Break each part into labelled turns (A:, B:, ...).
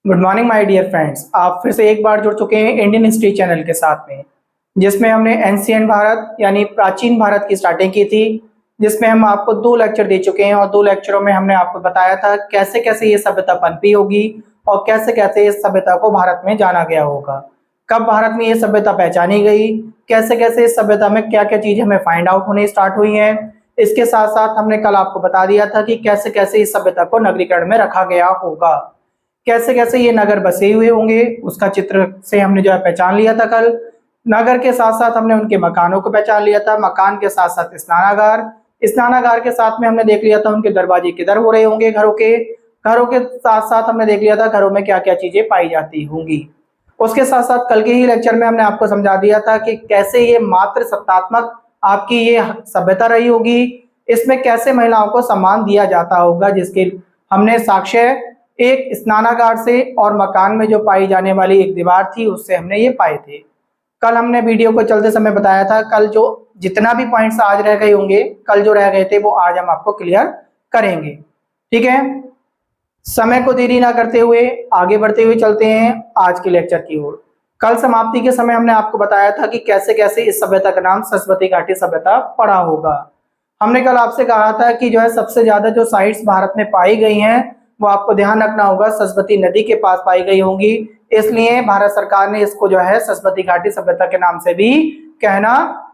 A: Good morning my dear friends. आप फिर से एक बार जुड़ चुके हैं इंडियन हिस्ट्री चैनल के साथ में, जिसमें हमने एंशिएंट भारत यानी प्राचीन भारत की स्टार्टिंग की थी, जिसमें हम आपको 2 लेक्चर दे चुके हैं और 2 लेक्चरों में हमने आपको बताया था कैसे कैसे ये सभ्यता पनपी होगी और कैसे कैसे इस सभ्यता को भारत में जाना गया होगा, कब भारत में ये सभ्यता पहचानी गई, कैसे कैसे इस सभ्यता में क्या क्या चीजें हमें फाइंड आउट होने स्टार्ट हुई हैं। इसके साथ साथ हमने कल आपको बता दिया था कि कैसे कैसे इस सभ्यता को नगरीकरण में रखा गया होगा, कैसे कैसे ये नगर बसे हुए होंगे, उसका चित्र से हमने जो है पहचान लिया था कल। नगर के साथ साथ हमने उनके मकानों को पहचान लिया था, मकान के साथ साथ स्नानागार, स्नानागार के साथ में हमने देख लिया था उनके दरवाजे किधर हो रहे होंगे, घरों के साथ साथ हमने देख लिया था घरों में क्या क्या चीजें पाई जाती होंगी। उसके साथ साथ कल के ही लेक्चर में हमने आपको समझा दिया था कि कैसे ये मात्र सत्तात्मक आपकी ये सभ्यता रही होगी, इसमें कैसे महिलाओं को सम्मान दिया जाता होगा, जिसके हमने साक्ष्य एक स्नानागार से और मकान में जो पाई जाने वाली एक दीवार थी उससे हमने ये पाए थे। कल हमने वीडियो को चलते समय बताया था, कल जो जितना भी पॉइंट्स आज रह गए होंगे, कल जो रह गए थे वो आज हम आपको क्लियर करेंगे। ठीक है, समय को देरी ना करते हुए आगे बढ़ते हुए चलते हैं आज के लेक्चर की ओर। कल समाप्ति के समय हमने आपको बताया था कि कैसे कैसे इस सभ्यता का नाम सरस्वती घाटी सभ्यता पड़ा होगा। हमने कल आपसे कहा था कि जो है सबसे ज्यादा जो साइट्स भारत में पाई गई हैं वो आपको ध्यान रखना होगा सरस्वती नदी के पास पाई गई होंगी, इसलिए भारत सरकार ने इसको जो है सरस्वती घाटी सभ्यता के नाम से भी कहना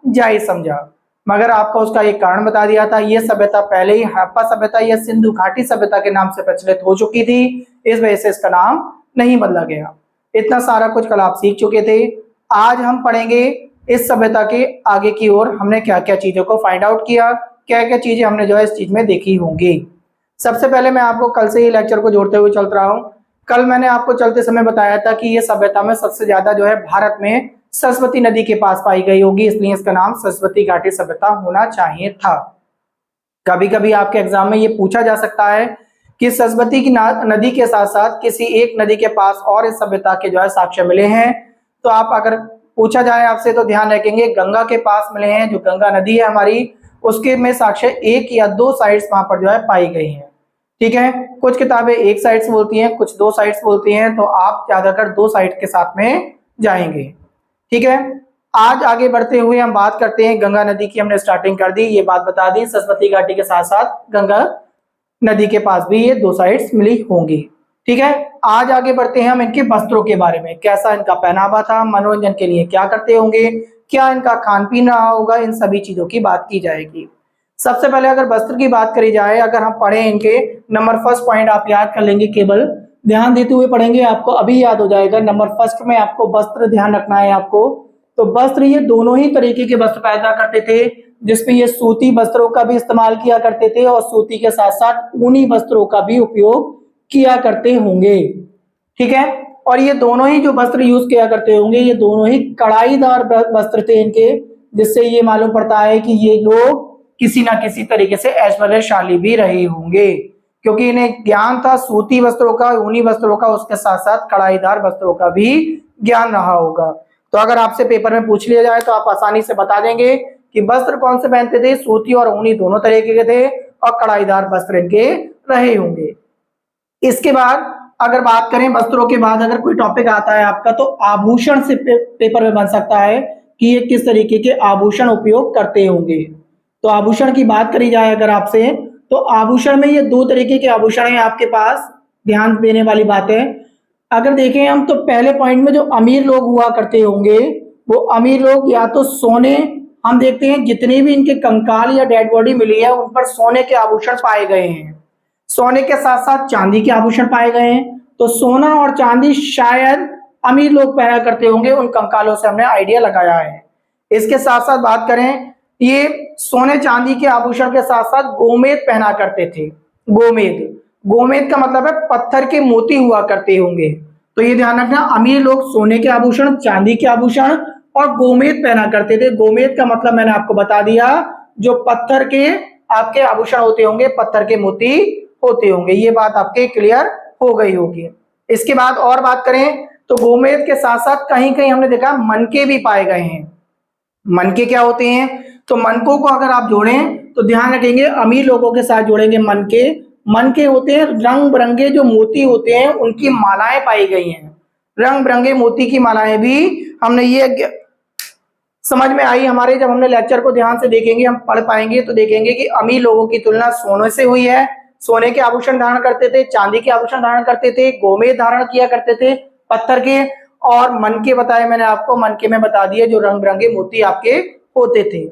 A: जायज समझा। मगर आपको उसका एक कारण बता दिया था, ये सभ्यता पहले ही हड़प्पा सभ्यता या सिंधु घाटी सभ्यता के नाम से प्रचलित हो चुकी थी, इस वजह से इसका नाम नहीं बदला गया। इतना सारा कुछ कल आप सीख चुके थे। आज हम पढ़ेंगे इस सभ्यता के आगे की ओर हमने क्या क्या चीजों को फाइंड आउट किया, क्या क्या चीजें हमने जो है इस चीज में देखी होंगी। सबसे पहले मैं आपको कल से ही लेक्चर को जोड़ते हुए चल रहा हूं। कल मैंने आपको चलते समय बताया था कि ये सभ्यता में सबसे ज्यादा जो है भारत में सरस्वती नदी के पास पाई गई होगी, इसलिए इसका नाम सरस्वती घाटी सभ्यता होना चाहिए था। कभी कभी आपके एग्जाम में ये पूछा जा सकता है कि सरस्वती की नदी के साथ साथ किसी एक नदी के पास और इस सभ्यता के जो है साक्ष्य मिले हैं, तो आप अगर पूछा जाए आपसे तो ध्यान रखेंगे गंगा के पास मिले हैं, जो गंगा नदी है हमारी उसके में साक्ष्य 1 या 2 साइट्स वहां पर जो है पाई गई हैं। ठीक है, कुछ किताबें 1 साइट्स बोलती हैं, कुछ 2 साइट्स बोलती हैं, तो आप ज्यादातर 2 साइट के साथ में जाएंगे। ठीक है, आज आगे बढ़ते हुए हम बात करते हैं गंगा नदी की। हमने स्टार्टिंग कर दी, ये बात बता दी सरस्वती घाटी के साथ साथ गंगा नदी के पास भी ये 2 साइट्स मिली होंगी। ठीक है, आज आगे बढ़ते हैं हम इनके वस्त्रों के बारे में, कैसा इनका पहनावा था, मनोरंजन के लिए क्या करते होंगे, क्या इनका खान पीन रहा होगा, इन सभी चीजों की बात की जाएगी। सबसे पहले अगर वस्त्र की बात करी जाए, अगर हम पढ़े इनके नंबर फर्स्ट पॉइंट आप याद कर लेंगे, केवल ध्यान देते हुए पढ़ेंगे, आपको अभी याद हो जाएगा। नंबर फर्स्ट में आपको वस्त्र ध्यान रखना है आपको। तो वस्त्र ये दोनों ही तरीके के वस्त्र पैदा करते थे, जिसमें ये सूती वस्त्रों का भी इस्तेमाल किया करते थे और सूती के साथ साथ ऊनी वस्त्रों का भी उपयोग किया करते होंगे। ठीक है, और ये दोनों ही जो वस्त्र यूज किया करते होंगे ये दोनों ही कढ़ाईदार वस्त्र थे इनके, जिससे ये मालूम पड़ता है कि ये लोग किसी ना किसी तरीके से ऐश्वर्यशाली भी रहे होंगे, क्योंकि इन्हें ज्ञान था सूती वस्त्रों का, ऊनी वस्त्रों का, उसके साथ साथ कढ़ाईदार वस्त्रों का भी ज्ञान रहा होगा। तो अगर आपसे पेपर में पूछ लिया जाए तो आप आसानी से बता देंगे कि वस्त्र कौन से पहनते थे, सूती और ऊनी दोनों तरीके के थे और कढ़ाईदार वस्त्र इनके रहे होंगे। इसके बाद अगर बात करें वस्त्रों के बाद अगर कोई टॉपिक आता है आपका, तो आभूषण से पेपर में बन सकता है कि ये किस तरीके के आभूषण उपयोग करते होंगे। तो आभूषण की बात करी जाए अगर आपसे, तो आभूषण में ये 2 तरीके के आभूषण हैं आपके पास, ध्यान देने वाली बात है। अगर देखें हम तो पहले पॉइंट में जो अमीर लोग हुआ करते होंगे, वो अमीर लोग या तो सोने, हम देखते हैं जितनी भी इनके कंकाल या डेड बॉडी मिली है उन पर सोने के आभूषण पाए गए हैं, सोने के साथ साथ चांदी के आभूषण पाए गए हैं। तो सोना और चांदी शायद अमीर लोग पहना करते होंगे, उन कंकालों से हमने आइडिया लगाया है। इसके साथ साथ बात करें, ये सोने चांदी के आभूषण के साथ साथ गोमेद पहना करते थे। गोमेद, गोमेद का मतलब है पत्थर के मोती हुआ करते होंगे। तो ये ध्यान रखना, अमीर लोग सोने के आभूषण, चांदी के आभूषण और गोमेद पहना करते थे। गोमेद का मतलब मैंने आपको बता दिया, जो पत्थर के आपके आभूषण होते होंगे, पत्थर के मोती होते होंगे। ये बात आपके क्लियर हो गई होगी। इसके बाद और बात करें तो गोमेद के साथ साथ कहीं कहीं हमने देखा मनके भी पाए गए हैं। मनके क्या होते हैं, तो मनकों को अगर आप जोड़ें तो ध्यान रखेंगे अमीर लोगों के साथ जोड़ेंगे मनके, मन के होते हैं, रंग बिरंगे जो मोती होते हैं उनकी मालाएं पाई गई हैं। रंग बिरंगे मोती की मालाएं भी हमने ये समझ में आई हमारे। जब हमने लेक्चर को ध्यान से देखेंगे, हम पढ़ पाएंगे तो देखेंगे कि अमीर लोगों की तुलना सोने से हुई है। सोने के आभूषण धारण करते थे, चांदी के आभूषण धारण करते थे, गोमेद धारण किया करते थे पत्थर के, और मन के बताए मैंने आपको, मन के में बता दिए जो रंग बिरंगे मोती आपके होते थे।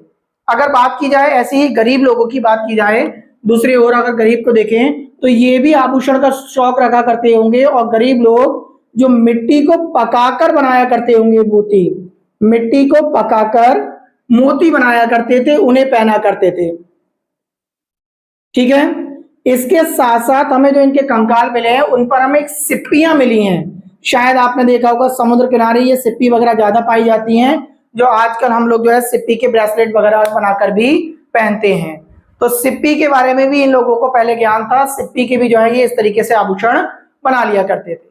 A: अगर बात की जाए ऐसे ही गरीब लोगों की बात की जाए, दूसरी ओर अगर गरीब को देखें तो ये भी आभूषण का शौक रखा करते होंगे, और गरीब लोग जो मिट्टी को पकाकर बनाया करते होंगे मोती, मिट्टी को पकाकर मोती बनाया करते थे, उन्हें पहना करते थे। ठीक है, इसके साथ साथ हमें जो इनके कंकाल मिले हैं उन पर हमें सिप्पियां मिली हैं। शायद आपने देखा होगा समुद्र किनारे ये सिप्पी वगैरह ज्यादा पाई जाती हैं, जो आजकल हम लोग जो है सिप्पी के ब्रेसलेट वगैरह बनाकर भी पहनते हैं। तो सिप्पी के बारे में भी इन लोगों को पहले ज्ञान था। सिप्पी के भी जो है ये इस तरीके से आभूषण बना लिया करते थे।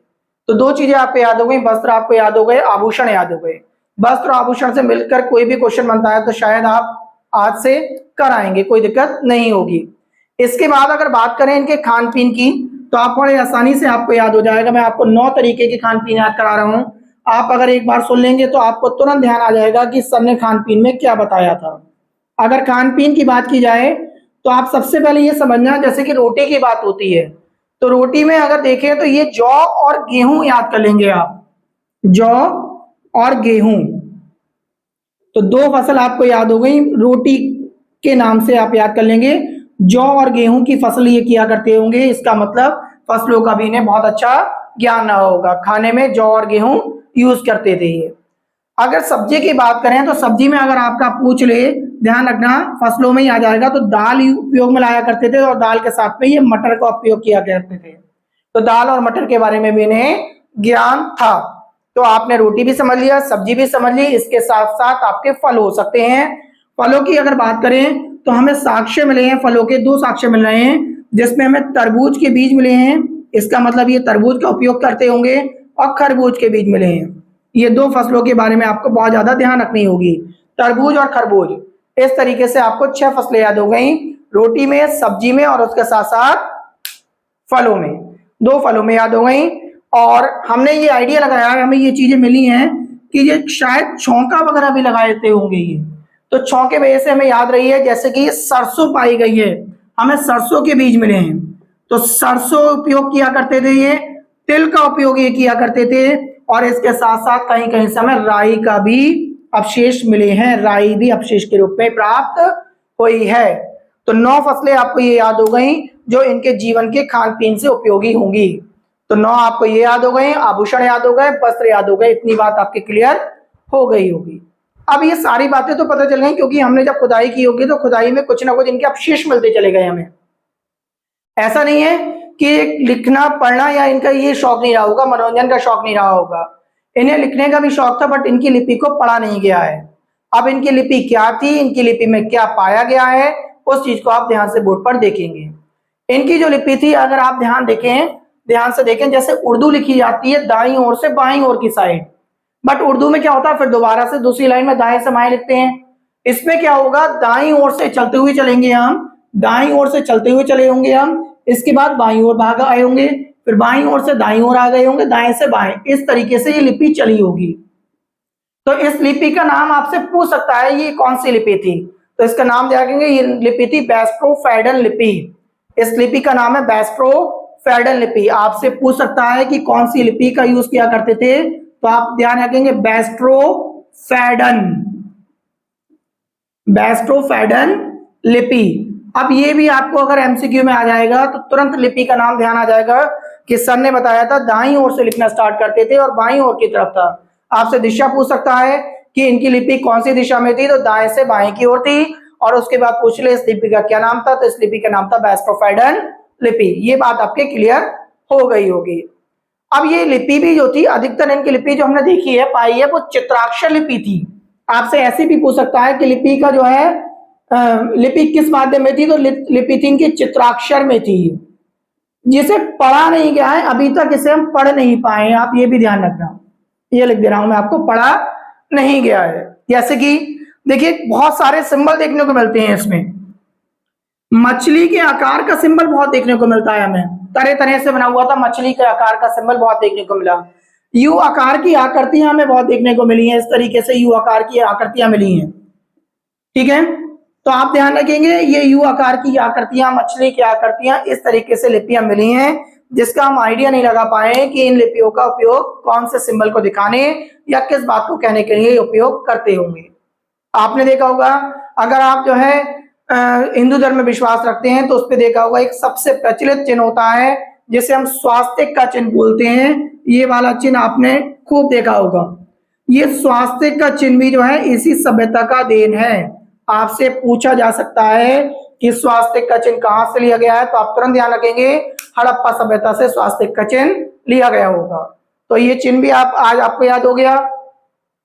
A: तो दो चीजें आपको याद हो गई, वस्त्र आपको याद हो गए, आभूषण याद हो गए। वस्त्र और आभूषण से मिलकर कोई भी क्वेश्चन बनता है तो शायद आप आज से कर आएंगे, कोई दिक्कत नहीं होगी। इसके बाद अगर बात करें इनके खान पीन की तो आप बड़े आसानी से आपको याद हो जाएगा। मैं आपको 9 तरीके के खान पीन याद करा रहा हूं। आप अगर एक बार सुन लेंगे तो आपको तुरंत ध्यान आ जाएगा कि सर ने खान पीन में क्या बताया था। अगर खान पीन की बात की जाए तो आप सबसे पहले ये समझना, जैसे कि रोटी की बात होती है तो रोटी में अगर देखें तो ये जौ और गेहूं याद कर लेंगे आप, जौ और गेहूं। तो दो फसल आपको याद हो गई, रोटी के नाम से आप याद कर लेंगे। जौ और गेहूं की फसल ये किया करते होंगे, इसका मतलब फसलों का भी इन्हें बहुत अच्छा ज्ञान रहा होगा। खाने में जौ और गेहूं यूज करते थे ये। अगर सब्जी की बात करें तो सब्जी में अगर आपका पूछ ले, ध्यान रखना फसलों में ही आ जाएगा, तो दाल उपयोग में लाया करते थे और दाल के साथ में ये मटर का उपयोग किया करते थे। तो दाल और मटर के बारे में भी इन्हें ज्ञान था। तो आपने रोटी भी समझ लिया, सब्जी भी समझ ली, इसके साथ साथ आपके फल हो सकते हैं। फलों की अगर बात करें तो हमें साक्ष्य मिले हैं, फलों के 2 साक्ष्य मिल रहे हैं, जिसमें हमें तरबूज के बीज मिले हैं, इसका मतलब ये तरबूज का उपयोग करते होंगे, और खरबूज के बीज मिले हैं। ये 2 फसलों के बारे में आपको बहुत ज्यादा ध्यान रखनी होगी, तरबूज और खरबूज। इस तरीके से आपको 6 फसलें याद हो गई, रोटी में, सब्जी में, और उसके साथ साथ फलों में। 2 फलों में याद हो गई। और हमने ये आइडिया लगाया, हमें ये चीजें मिली हैं कि ये शायद छौंका वगैरह भी लगाए देते होंगे ये, तो छौंके वजह से हमें याद रही है। जैसे कि सरसों पाई गई है, हमें सरसों के बीज मिले हैं, तो सरसों उपयोग किया करते थे ये, तिल का उपयोग ये किया करते थे, और इसके साथ साथ कहीं कहीं से हमें राई का भी अवशेष मिले हैं, राई भी अवशेष के रूप में प्राप्त हुई है। तो 9 फसलें आपको ये याद हो गई जो इनके जीवन के खान पीन से उपयोगी होंगी। तो 9 आपको ये याद हो गए, आभूषण याद हो गए, वस्त्र याद हो गए, इतनी बात आपकी क्लियर हो गई होगी। अब ये सारी बातें तो पता चल गई, क्योंकि हमने जब खुदाई की होगी तो खुदाई में कुछ ना कुछ इनके अवशेष मिलते चले गए हमें। ऐसा नहीं है कि लिखना पढ़ना या इनका ये शौक नहीं रहा होगा, मनोरंजन का शौक नहीं रहा होगा, इन्हें लिखने का भी शौक था, बट इनकी लिपि को पढ़ा नहीं गया है। अब इनकी लिपि क्या थी, इनकी लिपि में क्या पाया गया है, उस चीज को आप ध्यान से बोर्ड पर देखेंगे। इनकी जो लिपि थी अगर आप ध्यान से देखें, जैसे उर्दू लिखी जाती है दाईं ओर से बाईं ओर की साइड, बट उर्दू में क्या होता है फिर दोबारा से दूसरी लाइन में दाएं से बाएं लिखते हैं। इसमें क्या होगा, दाईं ओर से चलते हुए चलेंगे हम, दाईं ओर से चलते हुए चले होंगे हम, इसके बाद बाईं ओर भाग आए होंगे, फिर बाईं ओर से दाईं ओर आ गए होंगे, दाएं से बाएं, इस तरीके से ये लिपि चली होगी। तो इस लिपि का नाम आपसे पूछ सकता है ये कौन सी लिपि थी, तो इसका नाम देखेंगे, ये लिपि थी बेस्ट्रोफेडन लिपि। इस लिपि का नाम है बेस्ट्रोफेडन लिपि। आपसे पूछ सकता है कि कौन सी लिपि का यूज किया करते थे, तो आप ध्यान रखेंगे बेस्ट्रोफेडन लिपि। अब ये भी आपको अगर एमसीक्यू में आ जाएगा तो तुरंत लिपि का नाम ध्यान आ जाएगा कि सर ने बताया था दाईं ओर से लिखना स्टार्ट करते थे और बाईं ओर की तरफ था। आपसे दिशा पूछ सकता है कि इनकी लिपि कौन सी दिशा में थी, तो दाएं से बाएं की ओर थी, और उसके बाद पूछ ले इस लिपि का क्या नाम था, तो इस लिपि का नाम था बेस्ट्रोफेडन लिपि। ये बात आपके क्लियर हो गई होगी। अब ये लिपि भी जो थी, अधिकतर इनकी लिपि जो हमने देखी है पाई है वो चित्राक्षर लिपि थी। आपसे ऐसे भी पूछ सकता है कि लिपि का जो है लिपि किस माध्यम में थी, तो लिपि थी इनकी चित्राक्षर में थी, जिसे पढ़ा नहीं गया है अभी तक, इसे हम पढ़ नहीं पाए हैं। आप ये भी ध्यान रखना, ये लिख दे रहा हूं मैं आपको, पढ़ा नहीं गया है। जैसे कि देखिए बहुत सारे सिंबल देखने को मिलते हैं इसमें, मछली के आकार का सिंबल बहुत देखने को मिलता है हमें, तरह तरह से बना हुआ था मछली के आकार का सिंबल बहुत देखने को मिला। यू आकार की आकृतियां हमें बहुत देखने को मिली हैं, इस तरीके से यू आकार की आकृतियां मिली हैं। ठीक है, तो आप ध्यान रखेंगे ये यू आकार की आकृतियां, मछली की आकृतियां, इस तरीके से लिपियां मिली हैं, जिसका हम आइडिया नहीं लगा पाए कि इन लिपियों का उपयोग कौन से सिंबल को दिखाने या किस बात को कहने के लिए उपयोग करते होंगे। आपने देखा होगा, अगर आप जो है हिंदू धर्म में विश्वास रखते हैं तो उस पर देखा होगा एक सबसे प्रचलित चिन्ह होता है जिसे हम स्वास्तिक का चिन्ह बोलते हैं। ये वाला चिन्ह आपने खूब देखा होगा। ये स्वास्तिक का चिन्ह भी जो है इसी सभ्यता का देन है। आपसे पूछा जा सकता है कि स्वास्तिक का चिन्ह कहां से लिया गया है, तो आप तुरंत ध्यान रखेंगे हड़प्पा सभ्यता से स्वास्तिक का चिन्ह लिया गया होगा। तो ये चिन्ह भी आज आपको याद हो गया।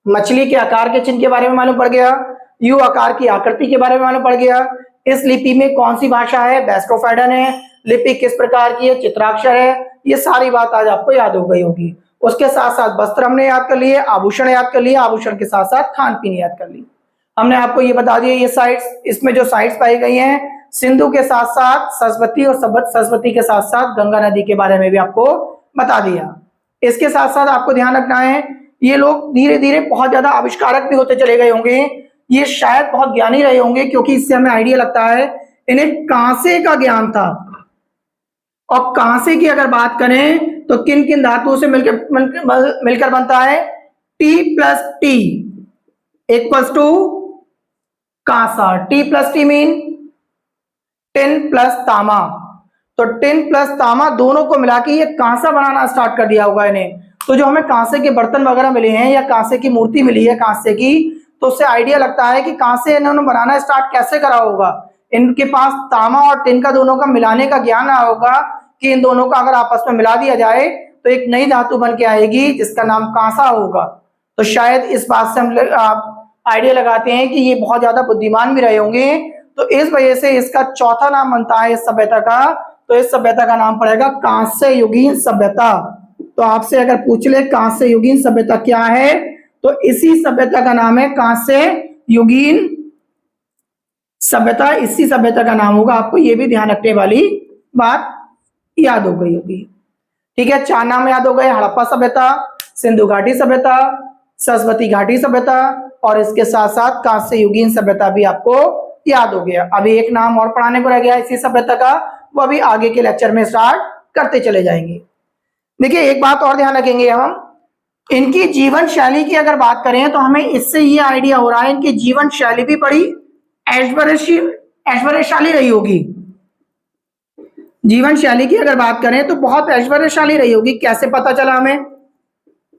A: मछली के आकार के चिन्ह के बारे में मालूम पड़ गया, यू आकार की आकृति के बारे में मालूम पड़ गया, इस लिपि में कौन सी भाषा है, बेस्टोफेडन है, लिपि किस प्रकार की है, चित्राक्षर है, ये सारी बात आज आपको याद हो गई होगी। उसके साथ साथ वस्त्र हमने याद कर लिए, आभूषण याद कर लिए, आभूषण के साथ साथ खान पीन याद कर ली। हमने आपको ये बता दिया ये साइट्स, इसमें जो साइट्स पाई गई हैं सिंधु के साथ साथ सरस्वती और सरस्वती के साथ साथ गंगा नदी के बारे में भी आपको बता दिया। इसके साथ साथ आपको ध्यान रखना है ये लोग धीरे धीरे बहुत ज्यादा आविष्कारक भी होते चले गए होंगे, ये शायद बहुत ज्ञानी रहे होंगे, क्योंकि इससे हमें आइडिया लगता है इन्हें कांसे का ज्ञान था। और कांसे की अगर बात करें तो किन किन धातुओं से मिलकर बनता है, T+T equals to Kansa. T+T mean tin plus तामा। तो टिन प्लस तामा दोनों को मिला के ये कांसा बनाना स्टार्ट कर दिया होगा इन्हें। तो जो हमें कांसे के बर्तन वगैरह मिले हैं या कांसे की मूर्ति मिली है कांसे की, तो उससे आइडिया लगता है कि कांसे इन्होंने बनाना स्टार्ट कैसे करा होगा। इनके पास तामा और टिन का दोनों का मिलाने का ज्ञान रहा होगा कि इन दोनों का अगर आपस में मिला दिया जाए तो एक नई धातु बन के आएगी जिसका नाम कांसा होगा। तो शायद इस बात से हम आइडिया लगाते हैं कि ये बहुत ज्यादा बुद्धिमान भी रहे होंगे। तो इस वजह से इसका चौथा नाम बनता है इस सभ्यता का, तो इस सभ्यता का नाम पड़ेगा कांस्य युगीन सभ्यता। तो आपसे अगर पूछ ले कांस्य युगीन सभ्यता क्या है, तो इसी सभ्यता का नाम है कांस्य युगीन सभ्यता। इसी सभ्यता का नाम होगा। आपको ये भी ध्यान रखने वाली बात याद हो गई होगी। ठीक है, चार नाम याद हो गए, हड़प्पा सभ्यता, सिंधु घाटी सभ्यता, सरस्वती घाटी सभ्यता और इसके साथ साथ कांस्य युगीन सभ्यता भी आपको याद हो गया। अभी एक नाम और पढ़ाने को रह गया इसी सभ्यता का, वो अभी आगे के लेक्चर में स्टार्ट करते चले जाएंगे। देखिए एक बात और ध्यान रखेंगे, हम इनकी जीवन शैली की अगर बात करें तो हमें इससे ये आइडिया हो रहा है इनकी जीवन शैली भी बड़ी ऐश्वर्यशाली रही होगी। जीवन शैली की अगर बात करें तो बहुत ऐश्वर्यशाली रही होगी। कैसे पता चला हमें,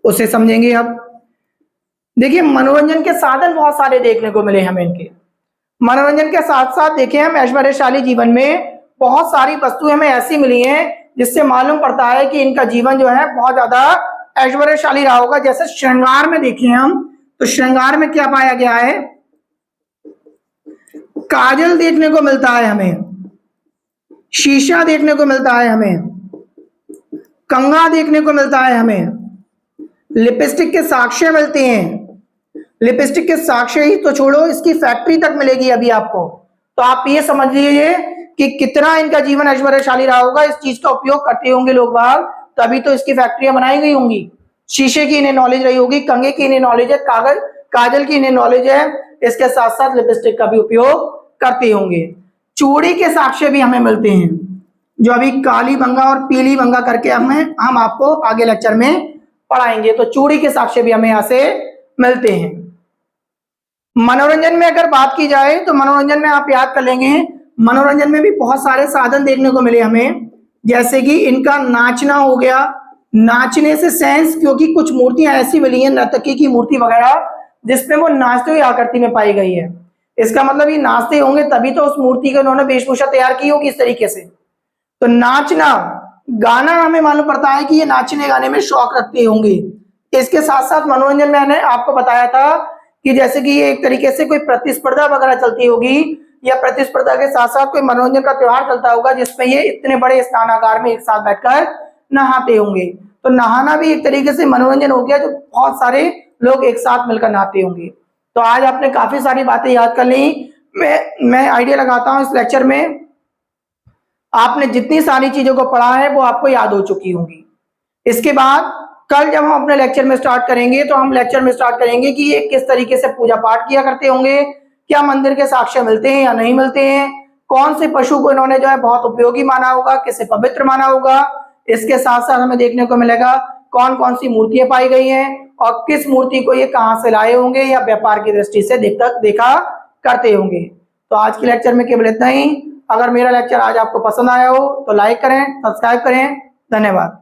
A: उसे समझेंगे अब। देखिए मनोरंजन के साधन बहुत सारे देखने को मिले हमें इनके। मनोरंजन के साथ साथ देखें हम ऐश्वर्यशाली जीवन में बहुत सारी वस्तुएं हमें ऐसी मिली हैं जिससे मालूम पड़ता है कि इनका जीवन जो है बहुत ज्यादा ऐश्वर्यशाली रहा होगा। जैसे श्रृंगार में देखें हम, तो श्रृंगार में क्या पाया गया है, काजल देखने को मिलता है हमें, शीशा देखने को मिलता है हमें, कंघा देखने को मिलता है हमें, लिपस्टिक के साक्ष्य मिलते हैं। लिपस्टिक के साक्ष्य ही तो छोड़ो, इसकी फैक्ट्री तक मिलेगी अभी आपको। तो आप ये समझ लीजिए कि कितना इनका जीवन ऐश्वर्यशाली रहा होगा। इस चीज का उपयोग करते होंगे लोग बाग, तभी तो इसकी फैक्ट्रियां बनाई गई होंगी। शीशे की इन्हें नॉलेज रही होगी, कंघे की इन्हें नॉलेज है, काजल की इन्हें नॉलेज है, इसके साथ साथ लिपस्टिक का भी उपयोग करते होंगे। चूड़ी के साक्ष्य भी हमें मिलते हैं, जो अभी काली बंगा और पीली बंगा करके हम आपको आगे लेक्चर में पढ़ाएंगे। तो चूड़ी के साक्ष्य भी हमें यहाँ से मिलते हैं। मनोरंजन में अगर बात की जाए तो मनोरंजन में आप याद कर लेंगे, मनोरंजन में भी बहुत सारे साधन देखने को मिले हमें। जैसे कि इनका नाचना हो गया, नाचने से सेंस, क्योंकि कुछ मूर्तियां ऐसी मिली हैं नर्तकी की मूर्ति वगैरह जिसमें वो नाचते हुए आकृति में पाई गई है। इसका मतलब ये नाचते होंगे तभी तो उस मूर्ति की उन्होंने वेशभूषा तैयार की होगी इस तरीके से। तो नाचना, गाना हमें मालूम पड़ता है कि ये नाचने गाने में शौक रखते होंगे। इसके साथ साथ मनोरंजन में मैंने आपको बताया था कि जैसे कि ये एक तरीके से कोई प्रतिस्पर्धा वगैरह चलती होगी, या प्रतिस्पर्धा के साथ साथ कोई मनोरंजन का त्योहार चलता होगा जिसमें ये इतने बड़े स्नानागार में एक साथ बैठकर नहाते होंगे। तो नहाना भी एक तरीके से मनोरंजन हो गया, जो बहुत सारे लोग एक साथ मिलकर नहाते होंगे। तो आज आपने काफी सारी बातें याद कर ली। मैं आइडिया लगाता हूँ इस लेक्चर में आपने जितनी सारी चीजों को पढ़ा है वो आपको याद हो चुकी होंगी। इसके बाद कल जब हम अपने लेक्चर में स्टार्ट करेंगे तो हम लेक्चर में स्टार्ट करेंगे कि ये किस तरीके से पूजा पाठ किया करते होंगे, क्या मंदिर के साक्ष्य मिलते हैं या नहीं मिलते हैं, कौन से पशु को इन्होंने जो है बहुत उपयोगी माना होगा, किसे पवित्र माना होगा। इसके साथ साथ हमें देखने को मिलेगा कौन कौन सी मूर्तियां पाई गई हैं और किस मूर्ति को ये कहां से लाए होंगे या व्यापार की दृष्टि से देखा करते होंगे। तो आज के लेक्चर में केवल इतना ही। अगर मेरा लेक्चर आज आपको पसंद आया हो तो लाइक करें, सब्सक्राइब करें। धन्यवाद।